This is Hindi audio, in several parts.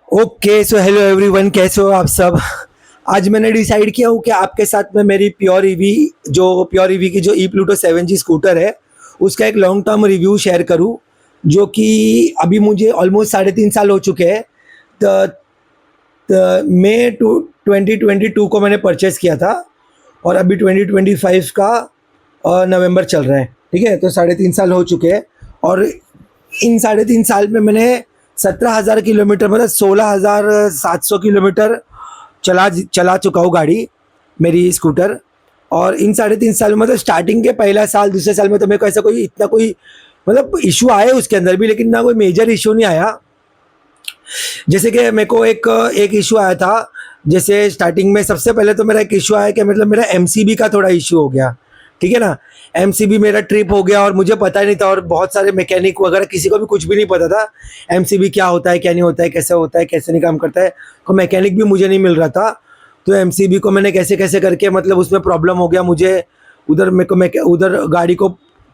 ओके सो हेलो एवरीवन, कैसे हो आप सब। आज मैंने डिसाइड किया हूँ कि आपके साथ में मेरी प्योर ईवी की जो ई प्लूटो 7G स्कूटर है उसका एक लॉन्ग टर्म रिव्यू शेयर करूँ, जो कि अभी मुझे ऑलमोस्ट 3.5 साल हो चुके हैं। मई 2022 को मैंने परचेज़ किया था और अभी 2025 का नवंबर चल रहा है। ठीक है, तो 3.5 साल हो चुके हैं। और इन 3.5 साल में मैंने 17,000 किलोमीटर, मतलब 16,700 किलोमीटर चला चला चुका हूँ गाड़ी, मेरी स्कूटर। और इन 3.5 साल में, मतलब स्टार्टिंग के पहला साल दूसरे साल में तो मेरे को ऐसा कोई इतना कोई मतलब इशू आए उसके अंदर भी, लेकिन ना कोई मेजर इशू नहीं आया। जैसे कि मेरे को एक एक इशू आया था। जैसे स्टार्टिंग में सबसे पहले तो मेरा एक इशू आया कि मतलब मेरा एमसीबी का थोड़ा इशू हो गया। ठीक है ना, एमसीबी मेरा ट्रिप हो गया और मुझे पता ही नहीं था, और बहुत सारे मैकेनिक वगैरह किसी को भी कुछ भी नहीं पता था एमसीबी क्या होता है, क्या नहीं होता है, कैसे होता है, कैसे नहीं काम करता है। तो मैकेनिक भी मुझे नहीं मिल रहा था। तो एमसीबी को मैंने कैसे कैसे करके, मतलब उसमें प्रॉब्लम हो गया मुझे। उधर मेरे को मैं उधर गाड़ी को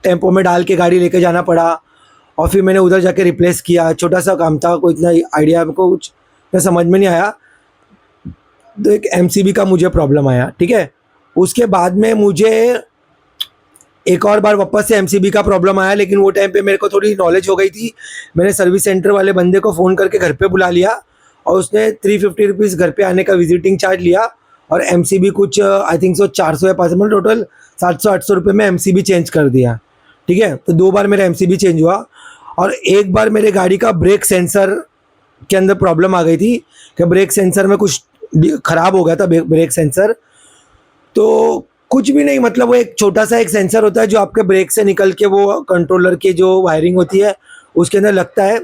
टेम्पो में डाल के गाड़ी लेके जाना पड़ा, और फिर मैंने उधर जाके रिप्लेस किया। छोटा सा काम था, कोई इतना आइडिया मेरे को कुछ इतना समझ में नहीं आया। तो एक एमसीबी का मुझे प्रॉब्लम आया। ठीक है, उसके बाद में मुझे एक और बार वापस से एमसीबी का प्रॉब्लम आया, लेकिन वो टाइम पे मेरे को थोड़ी नॉलेज हो गई थी। मैंने सर्विस सेंटर वाले बंदे को फ़ोन करके घर पे बुला लिया, और उसने 350 रुपीज़ घर पे आने का विजिटिंग चार्ज लिया। और एमसीबी कुछ आई थिंक सो 400 या 500, मतलब टोटल 700-800 रुपये में एमसीबी चेंज कर दिया। ठीक है, तो 2 बार मेरा एमसीबी चेंज हुआ। और एक बार मेरे गाड़ी का ब्रेक सेंसर के अंदर प्रॉब्लम आ गई थी, कि ब्रेक सेंसर में कुछ ख़राब हो गया था, ब्रेक सेंसर। तो कुछ भी नहीं, मतलब वो एक छोटा सा एक सेंसर होता है जो आपके ब्रेक से निकल के वो कंट्रोलर की जो वायरिंग होती है उसके अंदर लगता है,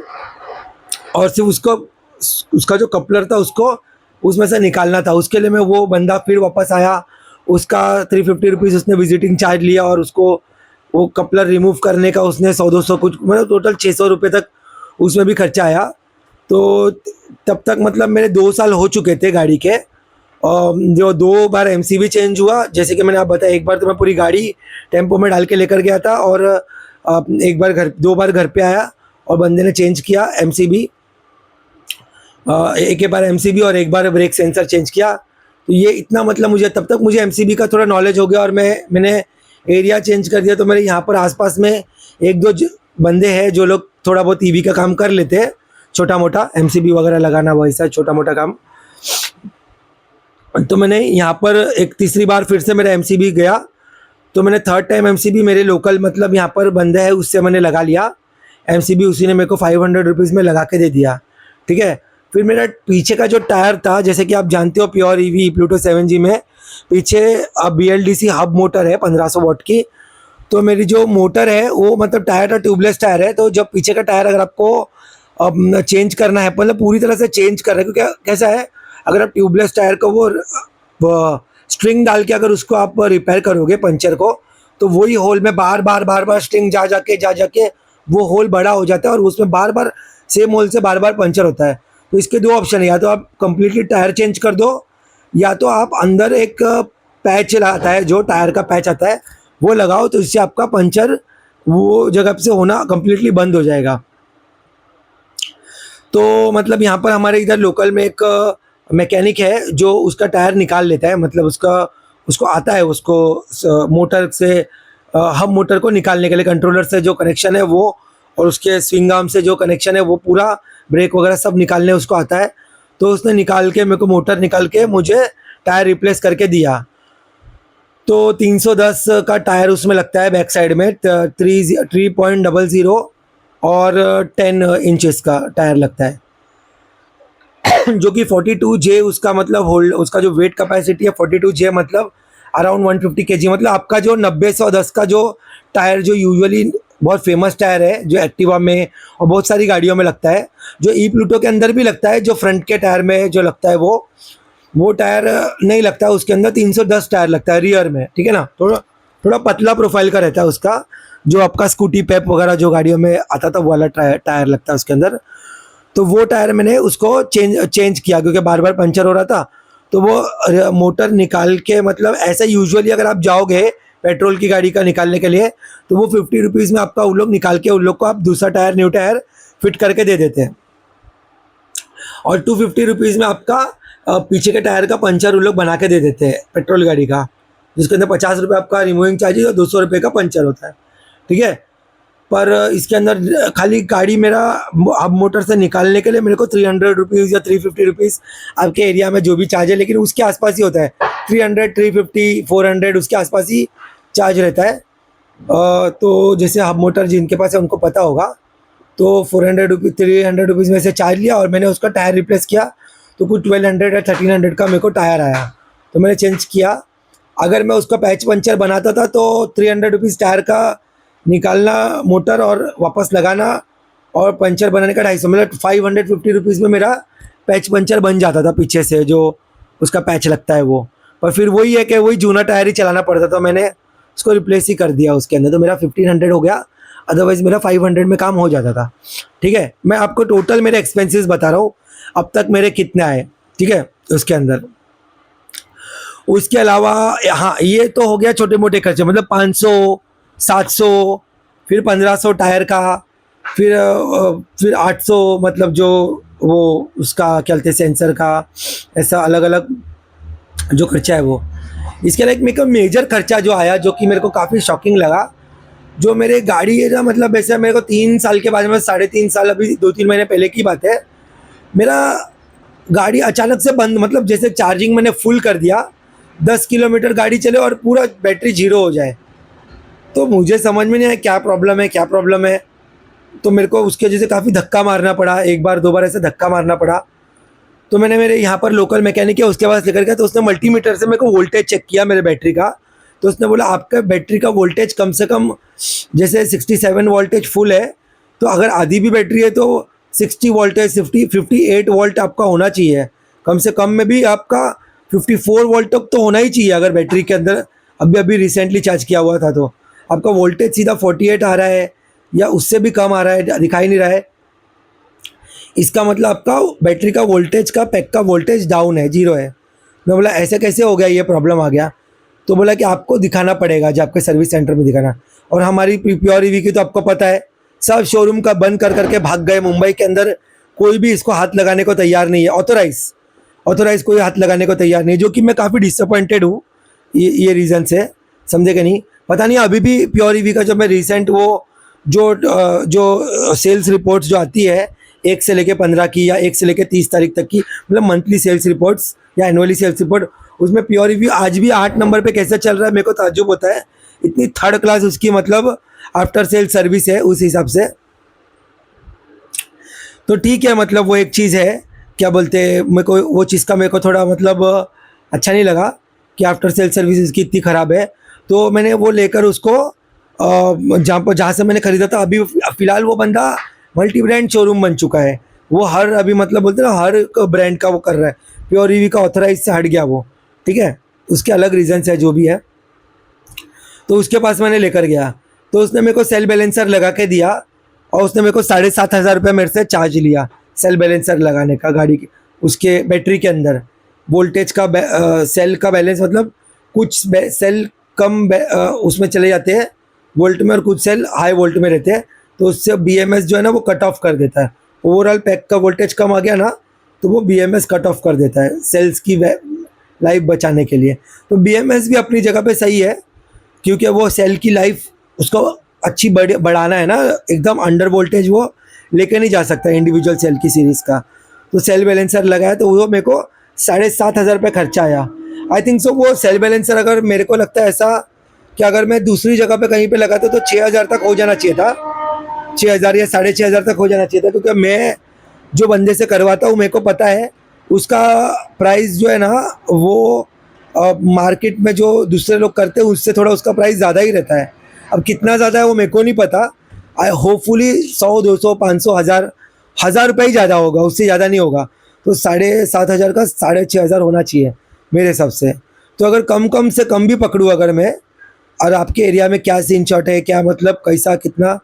और सिर्फ उसको, उसका जो कपलर था उसको उसमें से निकालना था। उसके लिए मैं वो बंदा फिर वापस आया, उसका 350 रुपीज़ उसने विजिटिंग चार्ज लिया, और उसको वो कपलर रिमूव करने का उसने 100-200 कुछ, मतलब टोटल 600 रुपये तक उसमें भी खर्चा आया। तो तब तक मतलब मेरे 2 साल हो चुके थे गाड़ी के। जो 2 बार एमसीबी चेंज हुआ, जैसे कि मैंने आप बताया, एक बार तो मैं पूरी गाड़ी टेम्पो में डाल के लेकर गया था, और एक बार 2 बार घर पे आया और बंदे ने चेंज किया एमसीबी। एक बार एमसीबी और एक बार ब्रेक सेंसर चेंज किया। तो ये इतना, मतलब मुझे तब तक मुझे एमसीबी का थोड़ा नॉलेज हो गया, और मैंने एरिया चेंज कर दिया। तो मेरे यहाँ पर आसपास में एक दो बंदे हैं जो लोग थोड़ा बहुत ईवी का काम कर लेते हैं, छोटा मोटा एमसीबी वगैरह लगाना, वैसा छोटा मोटा काम। तो मैंने यहाँ पर एक तीसरी बार फिर से मेरा एमसीबी गया, तो मैंने थर्ड टाइम एमसीबी मेरे लोकल, मतलब यहाँ पर बंदे है उससे मैंने लगा लिया एमसीबी। उसी ने मेरे को 500 रुपीज़ में लगा के दे दिया। ठीक है, फिर मेरा पीछे का जो टायर था, जैसे कि आप जानते हो प्योर ईवी प्लूटो 7G में पीछे BLDC हब मोटर है 1500 वॉट की। तो मेरी जो मोटर है वो, मतलब टायर ट्यूबलेस टायर है। तो जब पीछे का टायर अगर आपको चेंज करना है, मतलब पूरी तरह से चेंज करना है, क्योंकि कैसा है, अगर आप ट्यूबलेस टायर को वो स्ट्रिंग डाल के अगर उसको आप रिपेयर करोगे पंचर को, तो वही होल में बार बार स्ट्रिंग जा जाके वो होल बड़ा हो जाता है, और उसमें बार बार सेम होल से बार बार पंचर होता है। तो इसके 2 ऑप्शन है, या तो आप कंप्लीटली टायर चेंज कर दो, या तो आप अंदर एक पैच आता है, जो टायर का पैच आता है वो लगाओ, तो इससे आपका पंचर वो जगह से होना कंप्लीटली बंद हो जाएगा। तो मतलब यहाँ पर हमारे इधर लोकल में एक मैकेनिक है जो उसका टायर निकाल लेता है, मतलब उसको आता है, उसको मोटर से हब मोटर को निकालने के लिए कंट्रोलर से जो कनेक्शन है वो, और उसके स्विंग आर्म से जो कनेक्शन है वो, पूरा ब्रेक वगैरह सब निकालने उसको आता है। तो उसने निकाल के मेरे को मोटर निकाल के मुझे टायर रिप्लेस करके दिया। तो 310 का टायर उसमें लगता है बैक साइड में, 3.00 और 10 इंचेस का टायर लगता है, जो कि 42J उसका मतलब होल्ड, उसका जो वेट कैपेसिटी है 42J, मतलब अराउंड 150 kg। मतलब आपका जो 90-110 का जो टायर, जो यूजुअली बहुत फेमस टायर है, जो एक्टिवा में और बहुत सारी गाड़ियों में लगता है, जो ई प्लूटो के अंदर भी लगता है, जो फ्रंट के टायर में जो लगता है वो टायर नहीं लगता है उसके अंदर। 310 टायर लगता है रियर में। ठीक है ना, थोड़ा थोड़ा पतला प्रोफाइल का रहता है उसका, जो आपका स्कूटी पेप वगैरह जो गाड़ियों में आता था वो वाला टायर लगता है उसके अंदर। तो वो टायर मैंने उसको चेंज किया, क्योंकि बार बार पंचर हो रहा था। तो वो मोटर निकाल के, मतलब ऐसा यूजुअली अगर आप जाओगे पेट्रोल की गाड़ी का निकालने के लिए, तो वो 50 रुपीज़ में आपका उन लोग निकाल के उन लोग को आप दूसरा टायर, न्यू टायर फिट करके दे देते हैं। और 250 रुपीज़ में आपका पीछे के टायर का पंचर उन लोग बना के दे देते हैं पेट्रोल गाड़ी का, जिसके अंदर 50 रुपये आपका रिमूविंग चार्जेस और 200 रुपये का पंचर होता है, ठीक है। पर इसके अंदर खाली गाड़ी मेरा हब मोटर से निकालने के लिए मेरे को 300 रुपीज़ या 350 रुपीज़ आपके एरिया में जो भी चार्ज है, लेकिन उसके आसपास ही होता है, 300, 350, 400 उसके आसपास ही चार्ज रहता है। तो जैसे हब मोटर जिनके पास है उनको पता होगा, तो 400 रुपीज़ 300 रुपीज़ में से चार्ज लिया और मैंने उसका टायर रिप्लेस किया, तो कुछ 1200 या 1300 का मेरे को टायर आया, तो मैंने चेंज किया। अगर मैं उसका पैच पंचर बनाता था तो 300 रुपीज़ टायर का निकालना मोटर और वापस लगाना और पंचर बनाने का 250, मतलब 550 रुपीज़ में मेरा पैच पंचर बन जाता था पीछे से, जो उसका पैच लगता है वो। पर फिर वही है कि वही जूना टायर ही चलाना पड़ता था, मैंने उसको रिप्लेस ही कर दिया उसके अंदर, तो मेरा 1500 हो गया, अदरवाइज़ मेरा 500 में काम हो जाता था, ठीक है। मैं आपको टोटल मेरे एक्सपेंसेस बता रहा हूँ अब तक मेरे कितने आए, ठीक है, उसके अंदर। उसके अलावा हाँ, ये तो हो गया छोटे मोटे खर्चे, मतलब 500, 700, फिर 1500 टायर का, फिर 800, मतलब जो वो उसका क्या कहते हैं सेंसर का, ऐसा अलग अलग जो खर्चा है वो। इसके अलावा एक मेरे को मेजर खर्चा जो आया, जो कि मेरे को काफ़ी शॉकिंग लगा, जो मेरे गाड़ी है ना, मतलब ऐसा मेरे को 3 साल के बाद में, 3.5 साल, अभी 2-3 महीने पहले की बात है, मेरा गाड़ी अचानक से बंद, मतलब जैसे चार्जिंग मैंने फुल कर दिया, 10 किलोमीटर गाड़ी चले और पूरा बैटरी जीरो हो जाए, तो मुझे समझ में नहीं आया क्या प्रॉब्लम है। तो मेरे को उसके वजह से काफ़ी धक्का मारना पड़ा, 1 बार 2 बार ऐसे धक्का मारना पड़ा। तो मैंने मेरे यहाँ पर लोकल मैकेनिक है उसके पास लेकर गया, तो उसने मल्टीमीटर से मेरे को वोल्टेज चेक किया मेरे बैटरी का, तो उसने बोला आपका बैटरी का वोल्टेज कम से कम, जैसे 67 वोल्टेज फुल है, तो अगर आधी भी बैटरी है तो 60 वोल्टेज 58 वोल्ट आपका होना चाहिए, कम से कम में भी आपका 54 वोल्ट तक तो होना ही चाहिए। अगर बैटरी के अंदर अभी रिसेंटली चार्ज किया हुआ था तो आपका वोल्टेज सीधा 48 आ रहा है या उससे भी कम आ रहा है, दिखाई नहीं रहा है, इसका मतलब आपका बैटरी का वोल्टेज का पैक का वोल्टेज डाउन है, जीरो है। मैं बोला ऐसे कैसे हो गया, ये प्रॉब्लम आ गया। तो बोला कि आपको दिखाना पड़ेगा, जब आपके सर्विस सेंटर में दिखाना। और हमारी प्योर ईवी की तो आपको पता है, सब शोरूम का बंद कर करके भाग गए। मुंबई के अंदर कोई भी इसको हाथ लगाने को तैयार नहीं है, ऑथोराइज कोई हाथ लगाने को तैयार नहीं है, जो कि मैं काफ़ी डिसअपॉइंटेड हूँ ये रीज़न से, समझे कि नहीं। पता नहीं अभी भी प्योर ईवी का, जब मैं रिसेंट वो जो सेल्स रिपोर्ट्स जो आती है 1 से लेके 15 की या 1 से लेके 30 तारीख तक की, मतलब मंथली सेल्स रिपोर्ट्स या एनुअली सेल्स रिपोर्ट, उसमें प्योर रिव्यू आज भी 8 नंबर पे कैसे चल रहा है, मेरे को ताज्जुब होता है। इतनी थर्ड क्लास उसकी मतलब आफ्टर सेल सर्विस है उस हिसाब से। तो ठीक है, मतलब वो एक चीज़ है, क्या बोलते हैं, मेरे को वो चीज़ का मेरे को थोड़ा मतलब अच्छा नहीं लगा कि आफ्टर सेल सर्विस इसकी इतनी ख़राब है। तो मैंने वो लेकर उसको जहाँ से मैंने ख़रीदा था, अभी फ़िलहाल वो बंदा मल्टी ब्रांड शोरूम बन चुका है। वो हर अभी मतलब बोलते हैं ना, हर ब्रांड का वो कर रहा है। प्योर ईवी का ऑथराइज से हट गया वो, ठीक है, उसके अलग रीजंस है जो भी है। तो उसके पास मैंने लेकर गया, तो उसने मेरे को सेल बैलेंसर लगा के दिया और उसने मेरे को 7,500 रुपये मेरे से चार्ज लिया सेल बैलेंसर लगाने का, गाड़ी के उसके बैटरी के अंदर वोल्टेज का सेल का बैलेंस, मतलब कुछ सेल कम उसमें चले जाते हैं वोल्ट में और कुछ सेल हाई वोल्ट में रहते हैं, तो उससे BMS जो है ना वो कट ऑफ कर देता है। ओवरऑल पैक का वोल्टेज कम आ गया ना, तो वो BMS कट ऑफ कर देता है सेल्स की लाइफ बचाने के लिए। तो BMS भी अपनी जगह पे सही है, क्योंकि वो सेल की लाइफ उसको अच्छी बढ़ाना है ना, एकदम अंडर वोल्टेज वो लेके नहीं जा सकता इंडिविजुअल सेल की सीरीज़ का। तो सेल बैलेंसर लगाया तो वो मेरे को 7,500 रुपये खर्चा आया। आई थिंक सो वो सेल बैलेंसर, अगर मेरे को लगता है ऐसा कि अगर मैं दूसरी जगह पे कहीं पे लगाता तो 6,000 तक हो जाना चाहिए था, 6,000 या 6,500 तक हो जाना चाहिए था, क्योंकि मैं जो बंदे से करवाता हूँ मेरे को पता है उसका प्राइस जो है ना वो मार्केट में जो दूसरे लोग करते हैं उससे थोड़ा उसका प्राइस ज़्यादा ही रहता है। अब कितना ज़्यादा है वो मेरे को नहीं पता, होपफुली 100, 200, 500, 1,000 रुपये ही ज़्यादा होगा, उससे ज़्यादा नहीं होगा। तो 7,500 का 6,500 होना चाहिए मेरे हिसाब से। तो अगर कम से कम भी पकड़ूँ अगर मैं, और आपके एरिया में क्या सीन शॉट है, क्या मतलब कैसा कितना,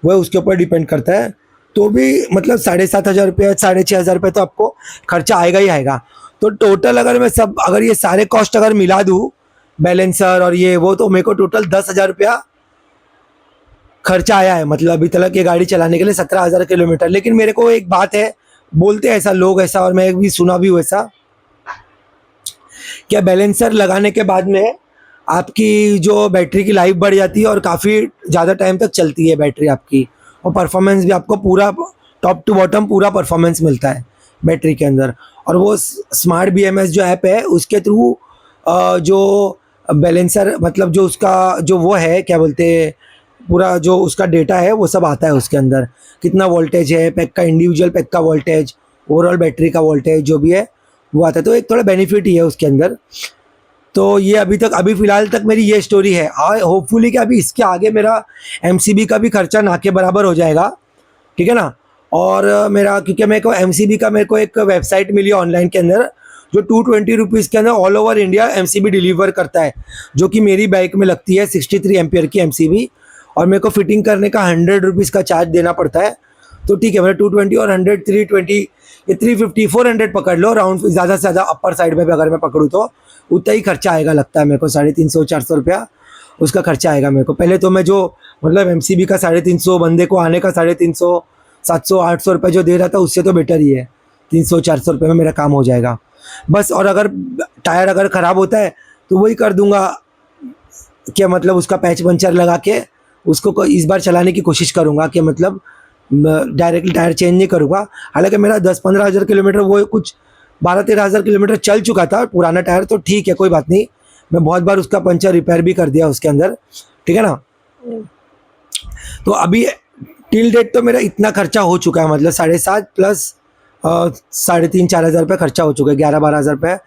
वह उसके ऊपर डिपेंड करता है, तो भी मतलब 7,500 रुपये 6,500 रुपये तो आपको खर्चा आएगा ही आएगा। तो टोटल अगर मैं अगर ये सारे कॉस्ट अगर मिला दूँ, बैलेंसर और ये वो, तो मेरे को टोटल 10,000 रुपया खर्चा आया है, मतलब अभी तक ये गाड़ी चलाने के लिए 17,000 किलोमीटर। लेकिन मेरे को एक बात है, बोलते हैं ऐसा लोग ऐसा, और मैं भी सुना भी हूँ ऐसा, क्या बैलेंसर लगाने के बाद में आपकी जो बैटरी की लाइफ बढ़ जाती है और काफ़ी ज़्यादा टाइम तक चलती है बैटरी आपकी, और परफॉर्मेंस भी आपको पूरा टॉप टू बॉटम पूरा परफॉर्मेंस मिलता है बैटरी के अंदर। और वो स्मार्ट BMS जो ऐप है उसके थ्रू जो बैलेंसर मतलब जो उसका जो वो है क्या बोलते हैं, पूरा जो उसका डेटा है वो सब आता है उसके अंदर, कितना वोल्टेज है पैक का, इंडिविजुअल पैक का वोल्टेज, ओवरऑल बैटरी का वोल्टेज जो भी है वो आता है। तो एक थोड़ा बेनिफिट ही है उसके अंदर। तो ये अभी फ़िलहाल तक मेरी ये स्टोरी है। होपफुली कि अभी इसके आगे मेरा MCB का भी खर्चा ना के बराबर हो जाएगा, ठीक है ना। और मेरा क्योंकि मेरे को MCB का मेरे को एक वेबसाइट मिली ऑनलाइन के अंदर जो 220 रुपीज़ के अंदर all over India MCB deliver करता है, जो कि मेरी बाइक में लगती है 63 एम्पियर की MCB, और मेरे को फिटिंग करने का 100 रुपीज़ का चार्ज देना पड़ता है। तो ठीक है, मेरा 220 और 100 320 ये 350 400 पकड़ लो राउंड, ज़्यादा से ज़्यादा अपर साइड में भी अगर मैं पकड़ूँ तो उतना ही खर्चा आएगा लगता है मेरे को, 350 400 रुपया उसका खर्चा आएगा मेरे को। पहले तो मैं जो मतलब MCB का 350 बंदे को आने का 350 700 800 रुपये जो दे रहा था उससे तो बेटर ही है, 300 400 रुपये में मेरा काम हो जाएगा बस। और अगर टायर अगर ख़राब होता है तो वही कर दूंगा, क्या मतलब उसका पैच पंचर लगा के उसको इस बार चलाने की कोशिश करूँगा, कि मतलब डायरेक्टली टायर चेंज नहीं करूँगा। हालांकि मेरा 10-15 हज़ार किलोमीटर वो कुछ 12-13 हज़ार किलोमीटर चल चुका था पुराना टायर, तो ठीक है कोई बात नहीं, मैं बहुत बार उसका पंचर रिपेयर भी कर दिया उसके अंदर, ठीक है ना। तो अभी टिल डेट तो मेरा इतना खर्चा हो चुका है, मतलब 7.5 प्लस 3.5-4 हज़ार रुपये खर्चा हो चुका है, 11-12 हज़ार रुपये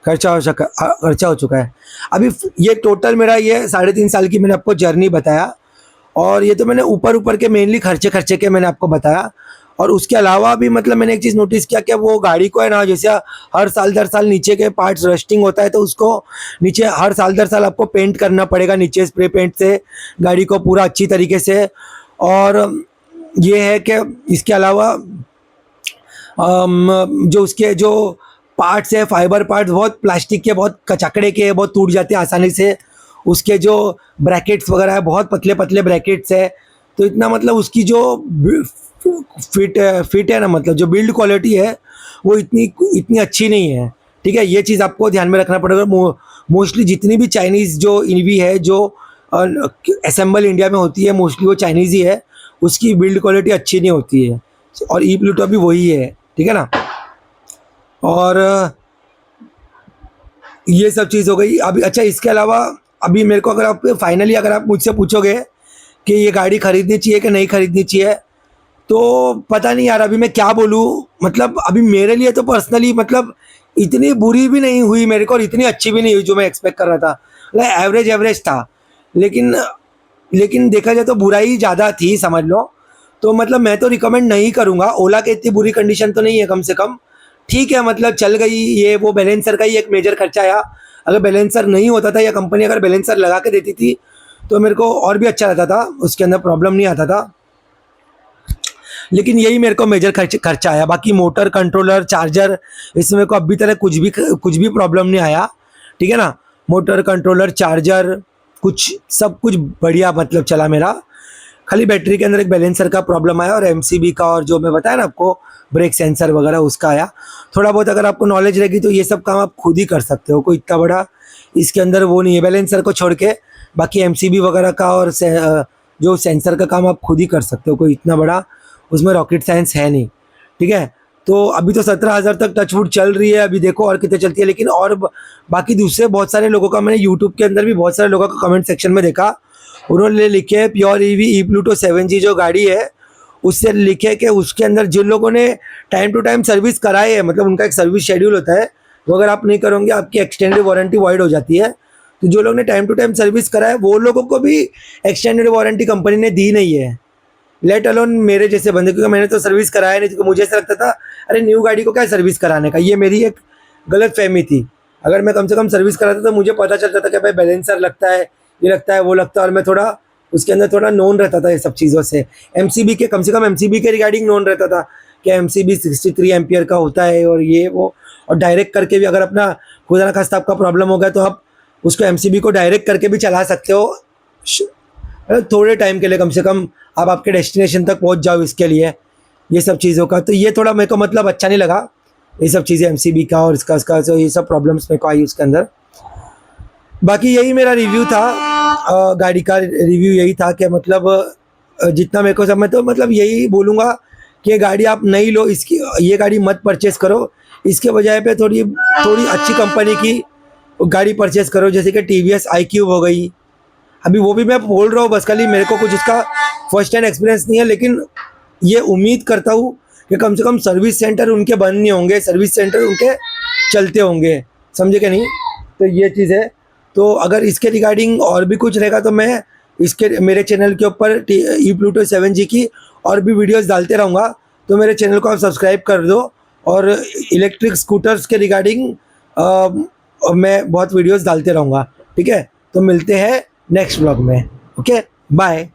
खर्चा हो चुका है अभी। ये टोटल मेरा ये 3.5 साल की मैंने आपको जर्नी बताया, और ये तो मैंने ऊपर के मेनली खर्चे के मैंने आपको बताया। और उसके अलावा भी मतलब मैंने एक चीज़ नोटिस किया कि वो गाड़ी को है ना, जैसे हर साल दर साल नीचे के पार्ट्स रस्टिंग होता है तो उसको नीचे हर साल दर साल आपको पेंट करना पड़ेगा नीचे स्प्रे पेंट से गाड़ी को पूरा अच्छी तरीके से। और ये है कि इसके अलावा जो उसके जो पार्ट्स है फाइबर पार्ट्स बहुत प्लास्टिक के, बहुत कचाकड़े के, बहुत टूट जाते हैं आसानी से। उसके जो ब्रैकेट्स वगैरह है बहुत पतले पतले ब्रैकेट्स है, तो इतना मतलब उसकी जो फिट है ना, मतलब जो बिल्ड क्वालिटी है वो इतनी अच्छी नहीं है, ठीक है। ये चीज़ आपको ध्यान में रखना पड़ेगा। मोस्टली जितनी भी चाइनीज़ जो EV है जो असेंबल इंडिया में होती है मोस्टली वो चाइनीज़ ही है, उसकी बिल्ड क्वालिटी अच्छी नहीं होती है, और प्लूटो भी वही है, ठीक है ना। और ये सब चीज़ हो गई अभी। अच्छा, इसके अलावा अभी मेरे को अगर आप मुझसे पूछोगे कि ये गाड़ी खरीदनी चाहिए कि नहीं खरीदनी चाहिए, तो पता नहीं यार अभी मैं क्या बोलूँ। मतलब अभी मेरे लिए तो पर्सनली मतलब इतनी बुरी भी नहीं हुई मेरे को, और इतनी अच्छी भी नहीं हुई जो मैं एक्सपेक्ट कर रहा था, मतलब एवरेज था। लेकिन देखा जाए तो बुराई ज़्यादा थी समझ लो। तो मतलब मैं तो रिकमेंड नहीं करूँगा। ओला के इतनी बुरी कंडीशन तो नहीं है कम से कम, ठीक है, मतलब चल गई। ये वो बैलेंसर का ही एक मेजर खर्चा आया। अगर बैलेंसर नहीं होता था या कंपनी अगर बैलेंसर लगा के देती थी तो मेरे को और भी अच्छा रहता था, उसके अंदर प्रॉब्लम नहीं आता था। लेकिन यही मेरे को मेजर खर्चा आया। बाकी मोटर कंट्रोलर चार्जर इसमें को अभी तक कुछ भी प्रॉब्लम नहीं आया, ठीक है ना। मोटर कंट्रोलर चार्जर सब कुछ बढ़िया मतलब चला मेरा। खाली बैटरी के अंदर एक बैलेंसर का प्रॉब्लम आया, और MCB का, और जो मैं बताया ना आपको ब्रेक सेंसर वगैरह उसका आया। थोड़ा बहुत अगर आपको नॉलेज रहेगी तो ये सब काम आप खुद ही कर सकते हो, कोई इतना बड़ा इसके अंदर वो नहीं है। बैलेंसर को छोड़ के बाकी MCB वगैरह का और जो सेंसर का काम आप खुद ही कर सकते हो, कोई इतना बड़ा उसमें रॉकेट साइंस है नहीं, ठीक है। तो अभी तो 17,000 तक टचवुड चल रही है, अभी देखो और कितने चलती है। लेकिन और बाकी दूसरे बहुत सारे लोगों का मैंने यूट्यूब के अंदर भी बहुत सारे लोगों का कमेंट सेक्शन में देखा, उन्होंने लिखे है प्योर EV प्लूटो 7G जो गाड़ी है उससे लिखे कि उसके अंदर जिन लोगों ने टाइम टू टाइम सर्विस कराई है, मतलब उनका एक सर्विस शेड्यूल होता है, वो अगर आप नहीं करोगे आपकी एक्सटेंडेड वारंटी वॉइड हो जाती है। तो जो लोग ने टाइम टू टाइम सर्विस कराया वो लोगों को भी एक्सटेंडेड वारंटी कंपनी ने दी नहीं है, लेट अलोन मेरे जैसे बंदे, क्योंकि मैंने तो सर्विस कराया नहीं। तो मुझे ऐसा लगता था अरे न्यू गाड़ी को क्या सर्विस कराने का, ये मेरी एक गलत फहमी थी। अगर मैं कम से कम सर्विस कराता तो मुझे पता चलता था कि भाई बैलेंसर लगता है, ये लगता है, वो लगता है, और मैं थोड़ा उसके अंदर थोड़ा नोन रहता था ये सब चीज़ों से। MCB के कम से कम MCB के रिगार्डिंग नोन रहता था कि MCB 63 एम्पियर का होता है, और ये वो। और डायरेक्ट करके भी अगर अपना खुदा ना खास्ता आपका प्रॉब्लम हो गया तो आप उसको MCB को डायरेक्ट करके भी चला सकते हो, थोड़े टाइम के लिए कम से कम आप आपके डेस्टिनेशन तक पहुंच जाओ इसके लिए, ये सब चीज़ों का। तो ये थोड़ा मेरे को मतलब अच्छा नहीं लगा, ये सब चीज़ें MCB का और इसका तो ये सब प्रॉब्लम्स मेरे को आई उसके अंदर। बाकी यही मेरा रिव्यू था, गाड़ी का रिव्यू यही था कि मतलब जितना मेरे को सब, मैं तो मतलब यही बोलूँगा कि ये गाड़ी आप नहीं लो, इसकी ये गाड़ी मत परचेस करो, इसके बजाय पे थोड़ी थोड़ी अच्छी कंपनी की गाड़ी परचेस करो, जैसे कि TVS iQube हो गई। अभी वो भी मैं बोल रहा हूँ बस, खाली मेरे को कुछ उसका फर्स्ट हैंड एक्सपीरियंस नहीं है, लेकिन ये उम्मीद करता हूँ कि कम से कम सर्विस सेंटर उनके बंद नहीं होंगे, सर्विस सेंटर उनके चलते होंगे, समझे कि नहीं। तो ये चीज़ है। तो अगर इसके रिगार्डिंग और भी कुछ रहेगा तो मैं इसके मेरे चैनल के ऊपर e-Pluto 7G की और भी वीडियोस डालते रहूँगा, तो मेरे चैनल को आप सब्सक्राइब कर दो। और इलेक्ट्रिक स्कूटर्स के रिगार्डिंग मैं बहुत वीडियोस डालते रहूँगा, ठीक है। तो मिलते हैं नेक्स्ट व्लॉग में, ओके बाय।